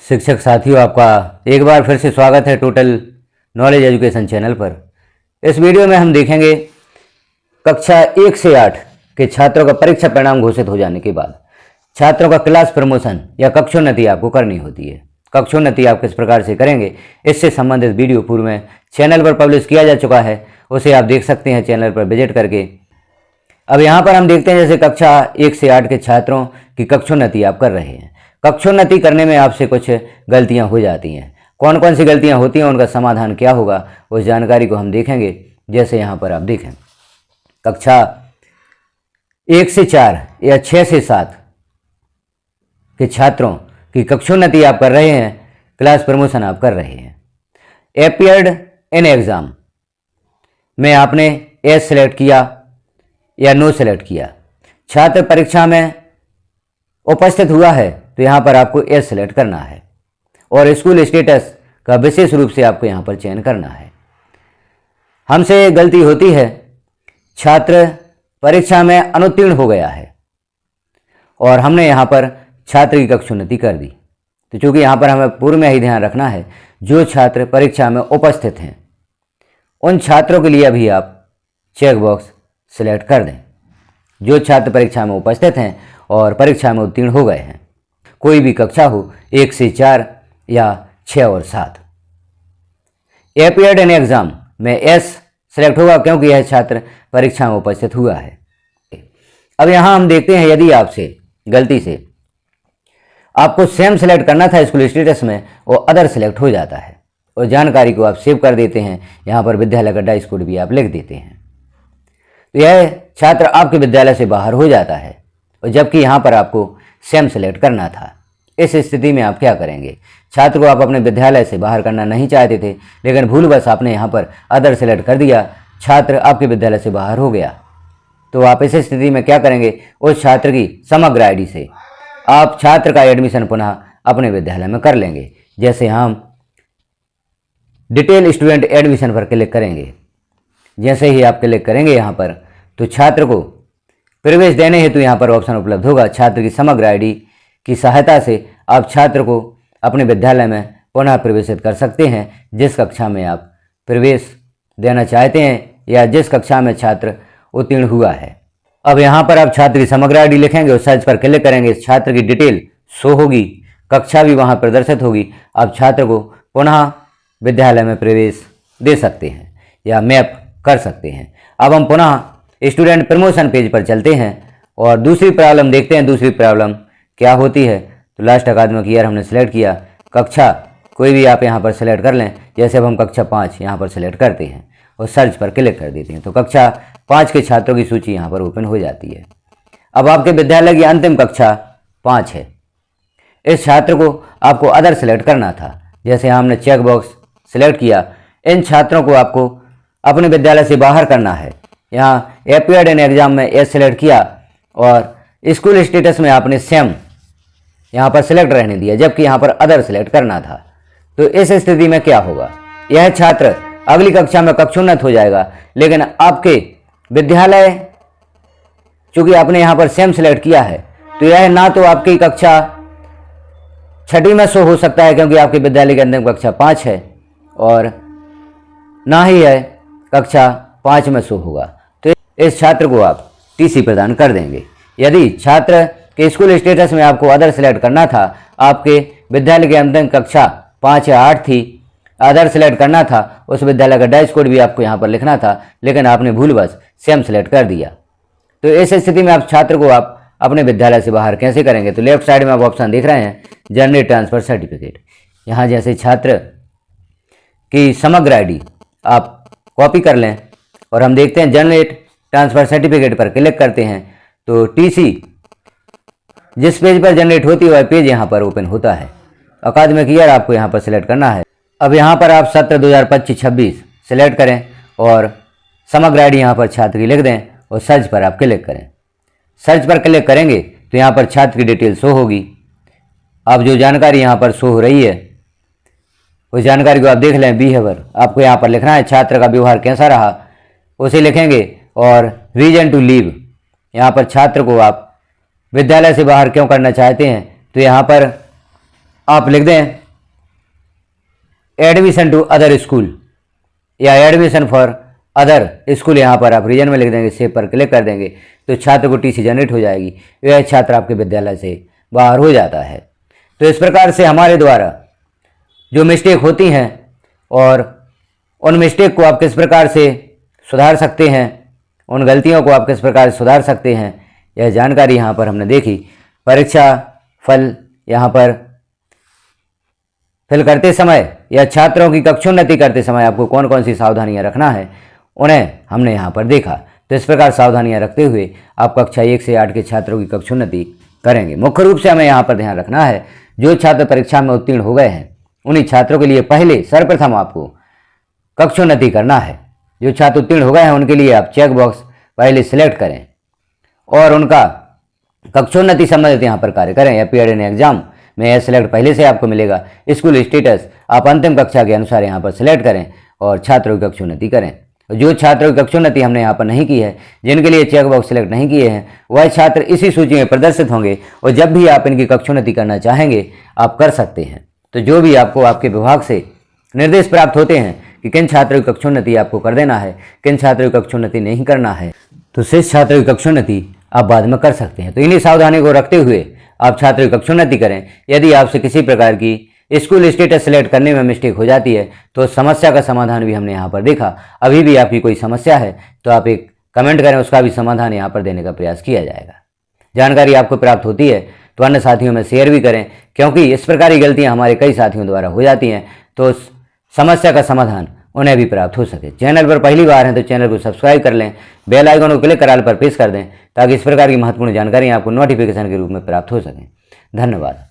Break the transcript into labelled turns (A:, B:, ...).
A: शिक्षक साथियों, आपका एक बार फिर से स्वागत है टोटल नॉलेज एजुकेशन चैनल पर। इस वीडियो में हम देखेंगे कक्षा 1 से 8 के छात्रों का परीक्षा परिणाम घोषित हो जाने के बाद छात्रों का क्लास प्रमोशन या कक्षोन्नति आपको करनी होती है। कक्षोन्नति आप किस प्रकार से करेंगे, इससे संबंधित वीडियो पूर्व में चैनल पर पब्लिश किया जा चुका है, उसे आप देख सकते हैं चैनल पर विजिट करके। अब यहाँ पर हम देखते हैं जैसे कक्षा 1 से 8 के छात्रों की कक्षोन्नति आप कर रहे हैं। कक्षोन्नति करने में आपसे कुछ गलतियां हो जाती हैं। कौन कौन सी गलतियां होती हैं, उनका समाधान क्या होगा, उस जानकारी को हम देखेंगे। जैसे यहाँ पर आप देखें, कक्षा 1 से 4 या 6 से 7 के छात्रों की कक्षोन्नति आप कर रहे हैं, क्लास प्रमोशन आप कर रहे हैं। अपीयर्ड इन एग्ज़ाम में आपने एस सेलेक्ट किया या नो सेलेक्ट किया। छात्र परीक्षा में उपस्थित हुआ है तो यहाँ पर आपको एस सेलेक्ट करना है और स्कूल स्टेटस का विशेष रूप से आपको यहाँ पर चयन करना है। हमसे गलती होती है, छात्र परीक्षा में अनुत्तीर्ण हो गया है और हमने यहाँ पर छात्र की कक्षोन्नति कर दी। तो चूँकि यहाँ पर हमें पूर्व में ही ध्यान रखना है, जो छात्र परीक्षा में उपस्थित हैं उन छात्रों के लिए अभी आप चेक बॉक्स सिलेक्ट कर दें। जो छात्र परीक्षा में उपस्थित हैं और परीक्षा में उत्तीर्ण हो गए हैं, कोई भी कक्षा हो 1 से 4 या 6 और 7। अपीयर्ड इन एग्जाम में एस सेलेक्ट होगा क्योंकि यह छात्र परीक्षा में उपस्थित हुआ है। अब यहाँ हम देखते हैं, यदि आपसे गलती से आपको सेम सेलेक्ट करना था स्कूल स्टेटस में, वो अदर सेलेक्ट हो जाता है और जानकारी को आप सेव कर देते हैं। यहाँ पर विद्यालय का डाइस कोड भी आप लिख देते हैं, तो यह छात्र आपके विद्यालय से बाहर हो जाता है और जबकि यहाँ पर आपको सेम सेलेक्ट करना था। इस स्थिति में आप क्या करेंगे? छात्र को आप अपने विद्यालय से बाहर करना नहीं चाहते थे, लेकिन भूलवश आपने यहाँ पर अदर सेलेक्ट कर दिया, छात्र आपके विद्यालय से बाहर हो गया। तो आप इस स्थिति में क्या करेंगे? उस छात्र की समग्र आईडी से आप छात्र का एडमिशन पुनः अपने विद्यालय में कर लेंगे। जैसे हम डिटेल स्टूडेंट एडमिशन पर क्लिक करेंगे, जैसे ही आप क्लिक करेंगे यहाँ पर, तो छात्र को प्रवेश देने हेतु यहाँ पर ऑप्शन उपलब्ध होगा। छात्र की समग्र आईडी की सहायता से आप छात्र को अपने विद्यालय में पुनः प्रवेशित कर सकते हैं, जिस कक्षा में आप प्रवेश देना चाहते हैं या जिस कक्षा में छात्र उत्तीर्ण हुआ है। अब यहाँ पर आप छात्र की समग्र आईडी लिखेंगे और सर्च पर क्लिक करेंगे, छात्र की डिटेल शो होगी, कक्षा भी वहाँ प्रदर्शित होगी। आप छात्र को पुनः विद्यालय में प्रवेश दे सकते हैं या मैप कर सकते हैं। अब हम पुनः स्टूडेंट प्रमोशन पेज पर चलते हैं और दूसरी प्रॉब्लम देखते हैं। दूसरी प्रॉब्लम क्या होती है? तो लास्ट अकादमिक ईयर हमने सेलेक्ट किया, कक्षा कोई भी आप यहाँ पर सेलेक्ट कर लें। जैसे अब हम कक्षा 5 यहाँ पर सेलेक्ट करते हैं और सर्च पर क्लिक कर देते हैं, तो कक्षा 5 के छात्रों की सूची यहाँ पर ओपन हो जाती है। अब आपके विद्यालय की अंतिम कक्षा 5 है। इस छात्र को आपको अदर सेलेक्ट करना था। जैसे हमने चेक बॉक्स सिलेक्ट किया, इन छात्रों को आपको अपने विद्यालय से बाहर करना है। यहाँ अपीयर्ड इन एग्जाम में एस सेलेक्ट किया और स्कूल स्टेटस में आपने सेम यहाँ पर सिलेक्ट रहने दिया, जबकि यहाँ पर अदर सेलेक्ट करना था। तो इस स्थिति में क्या होगा? यह छात्र अगली कक्षा में कक्षोन्नत हो जाएगा, लेकिन आपके विद्यालय, चूंकि आपने यहाँ पर सेम सेलेक्ट किया है, तो यह ना तो आपकी कक्षा 6वीं में शो हो सकता है क्योंकि आपके विद्यालय की अंतिम कक्षा 5 है, और ना ही यह कक्षा 5 में शो होगा। तो इस छात्र को आप टीसी प्रदान कर देंगे। यदि छात्र के स्कूल स्टेटस में आपको अदर सेलेक्ट करना था, आपके विद्यालय के अंतिम कक्षा 5 या 8 थी, अदर सेलेक्ट करना था, उस विद्यालय का डाइस कोड भी आपको यहाँ पर लिखना था, लेकिन आपने भूलवश सेम सेलेक्ट कर दिया। तो इस स्थिति में आप छात्र को आप अपने विद्यालय से बाहर कैसे करेंगे? तो लेफ्ट साइड में आप ऑप्शन देख रहे हैं, जनरेट ट्रांसफर सर्टिफिकेट। यहाँ जैसे छात्र की समग्र आईडी आप कॉपी कर लें और हम देखते हैं जनरेट ट्रांसफर सर्टिफिकेट पर क्लिक करते हैं, तो टीसी जिस पेज पर जनरेट होती है वह पेज यहाँ पर ओपन होता है। अकादमिक ईयर आपको यहाँ पर सिलेक्ट करना है। अब यहाँ पर आप सत्र 2025-26 सिलेक्ट करें और समग्र आईडी यहाँ पर छात्र की लिख दें और सर्च पर आप क्लिक करें। सर्च पर क्लिक करेंगे तो यहाँ पर छात्र की डिटेल शो होगी। अब जो जानकारी यहाँ पर शो हो रही है उस जानकारी को आप देख लें। बिहेवियर आपको यहाँ पर लिखना है, छात्र का व्यवहार कैसा रहा उसे लिखेंगे, और रीजन टू लीव यहाँ पर छात्र को आप विद्यालय से बाहर क्यों करना चाहते हैं, तो यहाँ पर आप लिख दें एडमिशन टू अदर स्कूल या एडमिशन फॉर अदर स्कूल, यहाँ पर आप रीजन में लिख देंगे, सेव पर क्लिक कर देंगे तो छात्र को टीसी जनरेट हो जाएगी, वह छात्र आपके विद्यालय से बाहर हो जाता है। तो इस प्रकार से हमारे द्वारा जो मिस्टेक होती हैं और उन मिस्टेक को आप किस प्रकार से सुधार सकते हैं, उन गलतियों को आप किस प्रकार से सुधार सकते हैं, यह जानकारी यहाँ पर हमने देखी। परीक्षा फल यहाँ पर फिल करते समय या छात्रों की कक्षोन्नति करते समय आपको कौन कौन सी सावधानियां रखना है, उन्हें हमने यहाँ पर देखा। तो इस प्रकार सावधानियां रखते हुए आप कक्षा 1 से 8 के छात्रों की कक्षोन्नति करेंगे। मुख्य रूप से हमें यहाँ पर ध्यान रखना है, जो छात्र परीक्षा में उत्तीर्ण हो गए हैं उन्हीं छात्रों के लिए पहले सर्वप्रथम आपको कक्षोन्नति करना है। जो छात्र उत्तीर्ण हो गए हैं उनके लिए आप चेक बॉक्स पहले सिलेक्ट करें और उनका कक्षोन्नति संबंधित यहाँ पर कार्य करें। या पीरियड एग्जाम में यह सिलेक्ट पहले से आपको मिलेगा। स्कूल स्टेटस आप अंतिम कक्षा के अनुसार यहाँ पर सिलेक्ट करें और छात्रों की कक्षोन्नति करें। जो छात्रों की कक्षोन्नति हमने यहाँ पर नहीं की है, जिनके लिए चेक बॉक्स सिलेक्ट नहीं किए हैं, वह छात्र इसी सूची में प्रदर्शित होंगे और जब भी आप इनकी कक्षोन्नति करना चाहेंगे आप कर सकते हैं। तो जो भी आपको आपके विभाग से निर्देश प्राप्त होते हैं कि किन छात्रों की कक्षोन्नति आपको कर देना है, किन छात्रों की कक्षोन्नति नहीं करना है, तो शेष छात्रों की कक्षोन्नति आप बाद में कर सकते हैं। तो इन्हीं सावधानी को रखते हुए आप छात्रों की कक्षोन्नति करें। यदि आपसे किसी प्रकार की स्कूल स्टेटस सेलेक्ट करने में मिस्टेक हो जाती है तो समस्या का समाधान भी हमने यहाँ पर देखा। अभी भी आपकी कोई समस्या है तो आप एक कमेंट करें, उसका भी समाधान यहाँ पर देने का प्रयास किया जाएगा। जानकारी आपको प्राप्त होती है तो अन्य साथियों में शेयर भी करें, क्योंकि इस प्रकार की गलतियाँ हमारे कई साथियों द्वारा हो जाती हैं, तो समस्या का समाधान उन्हें भी प्राप्त हो सके। चैनल पर पहली बार हैं तो चैनल को सब्सक्राइब कर लें, बेल आइकन को क्लिक कर ऑल पर प्रेस कर दें ताकि इस प्रकार की महत्वपूर्ण जानकारी आपको नोटिफिकेशन के रूप में प्राप्त हो सके। धन्यवाद।